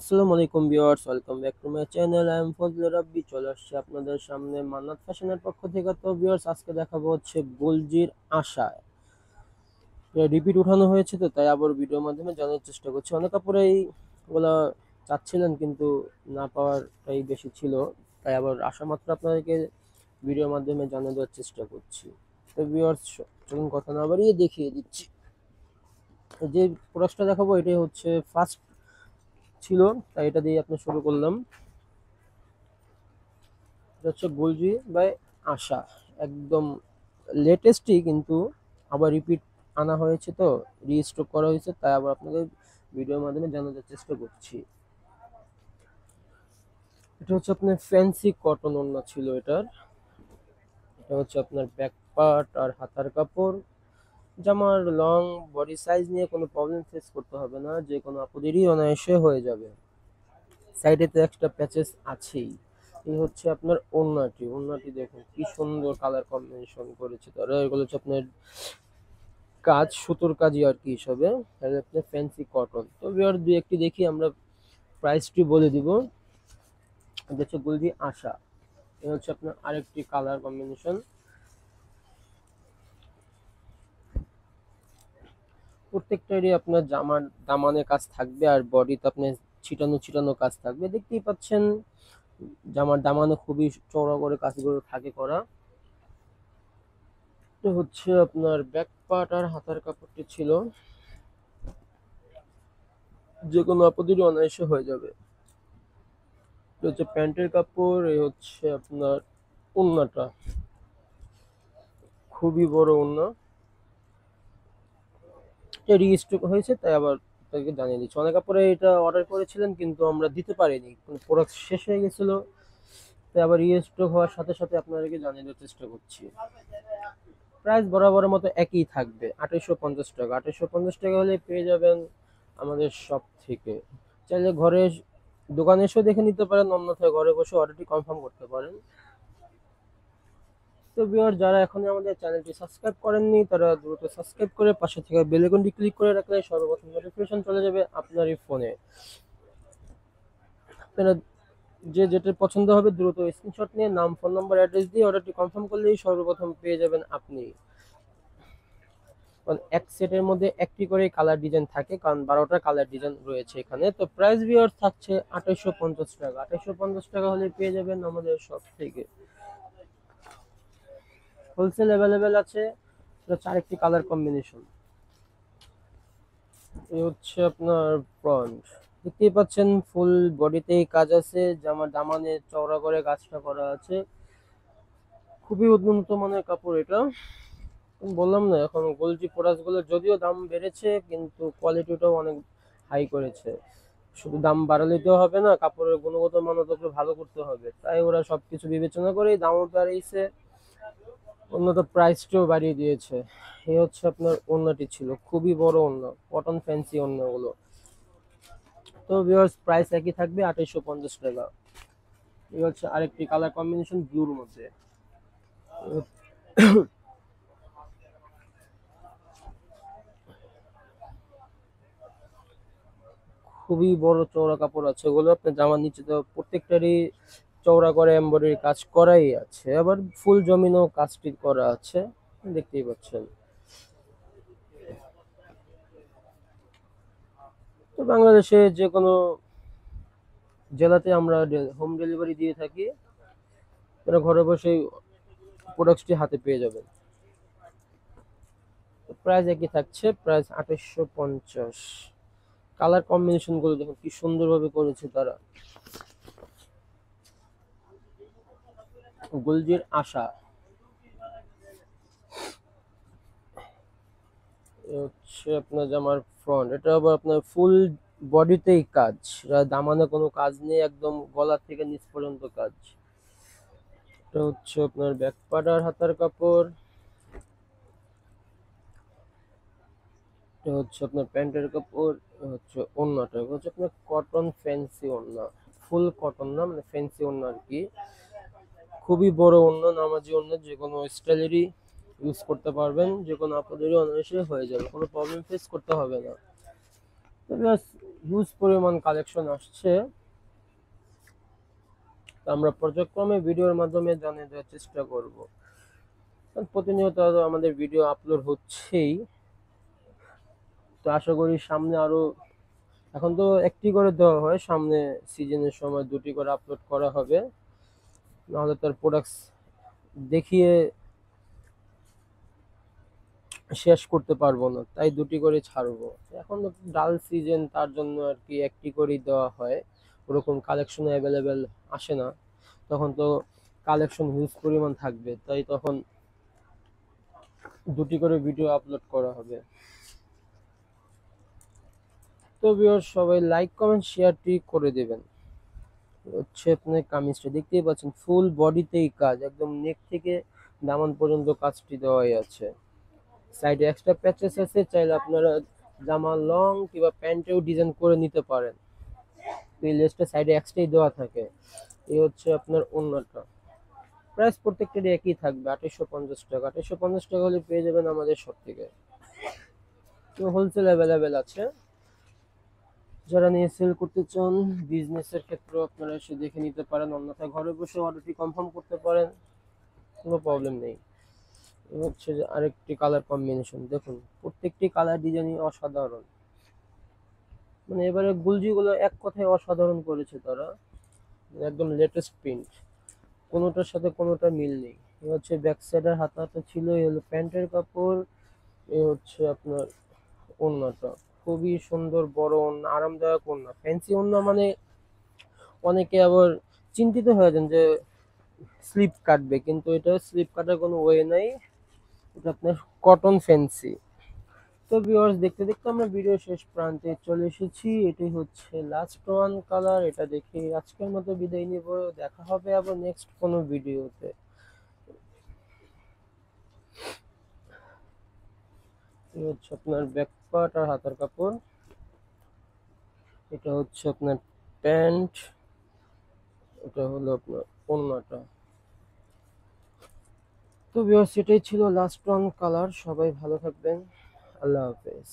আসসালামু আলাইকুম viewers, welcome back to my channel. I am Fazle Rabbi. চলে আসছে আপনাদের সামনে মান্নাত ফ্যাশনের পক্ষ থেকে। তো ভিউয়ার্স, আজকে দেখাবো হচ্ছে গোলজির আশা। রিপিট উঠানো হয়েছে, তো তাই আবার ভিডিওর মাধ্যমে জানার চেষ্টা করছি। অনেক কাপড়েই ওগুলা চাচ্ছিলেন কিন্তু না পাওয়ারটাই বেশি ছিল, তাই আবার আশা মাত্র আপনাদেরকে ভিডিওর মাধ্যমে জানিয়ে দেওয়ার চেষ্টা করছি। তো ভিউয়ার্স, চলুন কথা না বাড়িয়ে দেখিয়ে দিচ্ছি। যে প্রোডাক্টটা দেখাবো এটাই হচ্ছে ফার্স্ট ছিল, তাই এটা দিয়ে আপনি শুরু করলাম। এটা হচ্ছে গুলজি বাই আশা, একদম লেটেস্টই, কিন্তু আবার রিপিট আনা হয়েছে, তো রিস্টক করা হয়েছে, তাই আবার আপনাদের ভিডিওর মাধ্যমে জানানোর চেষ্টা করছি। এটা হচ্ছে আপনার ফ্যান্সি কটন ওড়না ছিল এটার। এটা হচ্ছে আপনার ব্যাক পার্ট আর হাতার কাপড়। জামার লং বডি সাইজ নিয়ে কোনো প্রবলেম ফেস করতে হবে না, যে কোনো আপুদেরই অনায়াসে হয়ে যাবে। সাইডে তো এক্সট্রা প্যাচেস আছেই। এই হচ্ছে আপনার ওড়নাটি দেখুন কি সুন্দর কালার কম্বিনেশন করেছে তারা। এগুলো হচ্ছে আপনার কাজ, সুতোর কাজই আর কি হিসাবে। আর আপনার ফ্যান্সি কটন। তো ভিউয়ার দুই একটি দেখি, আমরা প্রাইসটি বলে দিব। এটা হচ্ছে গুলজি আশা। এ হচ্ছে আপনার আরেকটি কালার কম্বিনেশন। প্রত্যেকটারই আপনার জামার দামানে কাজ থাকবে, আর বডিতে আপনার ছিটানো ছিটানো কাজ থাকবে, দেখতেই পাচ্ছেন। জামার দামানে খুবই চওড়া করে কাজগুলো থাকে করা। এটা হচ্ছে আপনার ব্যাক পার্ট আর হাতার কাপড়টি ছিল, যে কোনো আপুদেরই অনায়াসে হয়ে যাবে। এটা হচ্ছে প্যান্টের কাপড়। এই হচ্ছে আপনার ওড়নাটা, খুবই বড় ওড়না। এটা রিস্টক হয়েছে, তাই আবার আপনাকে জানিয়ে দিচ্ছি। অনেক কাপড়ে এটা অর্ডার করেছিলেন কিন্তু আমরা দিতে পারিনি, প্রোডাক্ট শেষ হয়ে গেছিল, তাই আবার রিস্টক হওয়ার সাথে সাথে আপনাদেরকে জানিয়ে দেওয়ার চেষ্টা করছি। প্রাইস বরাবরের মতো একই থাকবে, 2850 টাকা। 2850 টাকা হলে পেয়ে যাবেন আমাদের শপ থেকে। চাইলে ঘরে দোকানে এসেও দেখে নিতে পারেন, অন্যথায় ঘরে বসে অর্ডারটি কনফার্ম করতে পারেন। তো ভিউয়ার, যারা এখনই আমাদের চ্যানেলটি সাবস্ক্রাইব করেননি তারা দ্রুত সাবস্ক্রাইব করে পাশে থেকে বেল আইকনটি ক্লিক করে রাখলে সর্বপ্রথম নোটিফিকেশন চলে যাবে আপনারই ফোনে। আপনারা যে যেটা পছন্দ হবে দ্রুত স্ক্রিনশট নিয়ে নাম, ফোন নাম্বার, অ্যাড্রেস দিয়ে অর্ডারটি কনফার্ম করলেই সর্বপ্রথম পেয়ে যাবেন আপনি। কারণ এক সেটের মধ্যে একটি করে কালার ডিজাইন থাকে, কারণ 12টা কালার ডিজাইন রয়েছে এখানে। তো প্রাইস ভিউয়ার থাকছে 2850 টাকা। 2850 টাকা হলে পেয়ে যাবেন আমাদের শপ থেকে। হোলসেল অ্যাভেলেবেল আছে। এটা হচ্ছে আরেকটি কালার কম্বিনেশন। এই হচ্ছে আপনার ফ্রন্ট, দেখতেই পাচ্ছেন ফুল বডিতেই কাজ আছে, জামার দামানে চওড়া করে কাজটা করা আছে। খুবই উন্নত মানের কাপড় এটা। বললাম না, এখন গোলজি প্রোডাক্ট গুলো যদিও দাম বেড়েছে, কিন্তু কোয়ালিটিটাও অনেক হাই করেছে। শুধু দাম বাড়ালেই তো হবে না, কাপড়ের গুণগত মানও তো একটু ভালো করতে হবে, তাই ওরা সবকিছু বিবেচনা করেই দামও বাড়িয়েছে, উন্নত প্রাইসটাও বাড়িয়ে দিয়েছে। এই হচ্ছে আপনার ওড়নাটি ছিল, খুবই বড় ওড়না, কটন ফ্যান্সি ওড়নাগুলো। তো ভিউয়ার্স, প্রাইস একই থাকবে, 2850 টাকা। এই হচ্ছে আরেকটি কালার কম্বিনেশন ব্লুর মধ্যে। খুবই বড় চওড়া কাপড় আছে ওগুলো। আপনার জামার নিচে তো প্রত্যেকটারই চওড়া করে এমব্রয়ডারি কাজ করাই আছে, আবার ফুল জমিনও কাজটি করা আছে, দেখতেই পাচ্ছেন। তো বাংলাদেশে যে কোনো জেলাতে আমরা হোম ডেলিভারি দিয়ে থাকি। আপনারা ঘরে বসেই প্রোডাক্টটি হাতে পেয়ে যাবেন। প্রাইস একই থাকছে, প্রাইস 2850। কালার কম্বিনেশন গুলো দেখুন কি সুন্দরভাবে করেছে তারা। গুলজির আশা। এ হচ্ছে আপনার জামার ফ্রন্ট। এটা আবার আপনার ফুল বডিতেই কাজ, দামানে কোনো কাজ নেই, একদম গলা থেকে নিচ পর্যন্ত কাজ। এটা হচ্ছে আপনার ব্যাক পার্ট আর হাতার কাপড়। এটা হচ্ছে আপনার প্যান্টের কাপড়। এটা হচ্ছে ওড়নাটা, এটা হচ্ছে আপনার কটন ফ্যান্সি ওড়না। ফুল কটন না, মানে ফ্যান্সি ওড়না আর কি। খুবই বড় ওড়না, নামাজি ওড়না, যে কোনো স্টাইলেরই ইউজ করতে পারবেন, যে কোনো আপনাদেরই অনায়াসে হয়ে যাবে, কোনো প্রবলেম ফেস করতে হবে না। তো ব্যাস, হিউজ পরিমাণ কালেকশন আসছে। তো আমরা পর্যায়ক্রমে ভিডিওর মাধ্যমে জানিয়ে দেওয়ার চেষ্টা করব। প্রতিনিয়ত আমাদের ভিডিও আপলোড হচ্ছেই, তো আশা করি সামনে আরো, এখন তো একটি করে দেওয়া হয়, সামনে সিজনের সময় দুটি করে আপলোড করা হবে, নাহলে তার প্রোডাক্টস দেখিয়ে শেষ করতে পারবো না, তাই দুটি করে ছাড়বো। এখন তো ডাল সিজন, তার জন্য আর কি একটি করেই দেওয়া হয়, ওরকম কালেকশন অ্যাভেলেবেল আসে না। তখন তো কালেকশন হিউজ পরিমাণ থাকবে, তাই তখন দুটি করে ভিডিও আপলোড করা হবে। তো ভিউয়ার্স, সবাই লাইক কমেন্ট শেয়ারটি করে দেবেন। হচ্ছে আপনার কামিজটা দেখতেই পাচ্ছেন, ফুল বডিতেই কাজ, একদম নেক থেকে দামান পর্যন্ত কাজটি দেওয়াই আছে। সাইডে এক্সট্রা প্যাচেস আছে, চাইলে আপনারা জামা লং কিংবা প্যান্টেও ডিজাইন করে নিতে পারেন। এই লেসটা সাইডে এক্সট্রাই দেওয়া থাকে। এই হচ্ছে আপনার ওড়নাটা। প্রাইস প্রত্যেকটারই একই থাকবে, 2850 টাকা। 2850 টাকা হলে পেয়ে যাবেন আমাদের সব থেকে। তো হোলসেল অ্যাভেলেবেল আছে, যারা নিয়ে সেল করতে চান বিজনেসের ক্ষেত্রেও আপনারা এসে দেখে নিতে পারেন, অন্যথায় ঘরে বসে অর্ডারটি কনফার্ম করতে পারেন, কোনো প্রবলেম নেই। এই হচ্ছে যে আরেকটি কালার কম্বিনেশন, দেখুন প্রত্যেকটি কালার ডিজাইনই অসাধারণ। মানে এবারে গুলজিগুলো এক কথায় অসাধারণ করেছে তারা, একদম লেটেস্ট প্রিন্ট, কোনোটার সাথে কোনোটা মিল নেই। এই হচ্ছে ব্যাক সাইডের হাতাটা ছিল, এই হলো প্যান্টের কাপড়, এই হচ্ছে আপনার ওড়নাটা। খুবই সুন্দর বড় ওড়না, আরামদায়ক ওড়না, ফ্যান্সি ওড়না মানে অনেকে আবার চিন্তিত হয়ে যান যে স্লিপ কাটবে, কিন্তু এটা স্লিপ কাটার কোনো ওয়ে নাই, এটা আপনার কটন ফ্যান্সি। তো ভিউয়ার্স, দেখতে দেখতে আমরা ভিডিও শেষ প্রান্তে চলে এসেছি। এটাই হচ্ছে লাস্ট ওয়ান কালার, এটা দেখে আজকের মতো বিদায় নিব। দেখা হবে আবার নেক্সট কোনো ভিডিওতে। এই হচ্ছে আপনার ব্যাক পার্ট আর হাতার কাপড়, এটা হচ্ছে আপনার প্যান্ট, এটা হলো আপনার ওড়নাটা। তো ভিউয়ার্স, এটাই ছিল লাস্ট ওয়ান কালার। সবাই ভালো থাকবেন, আল্লাহ হাফেজ।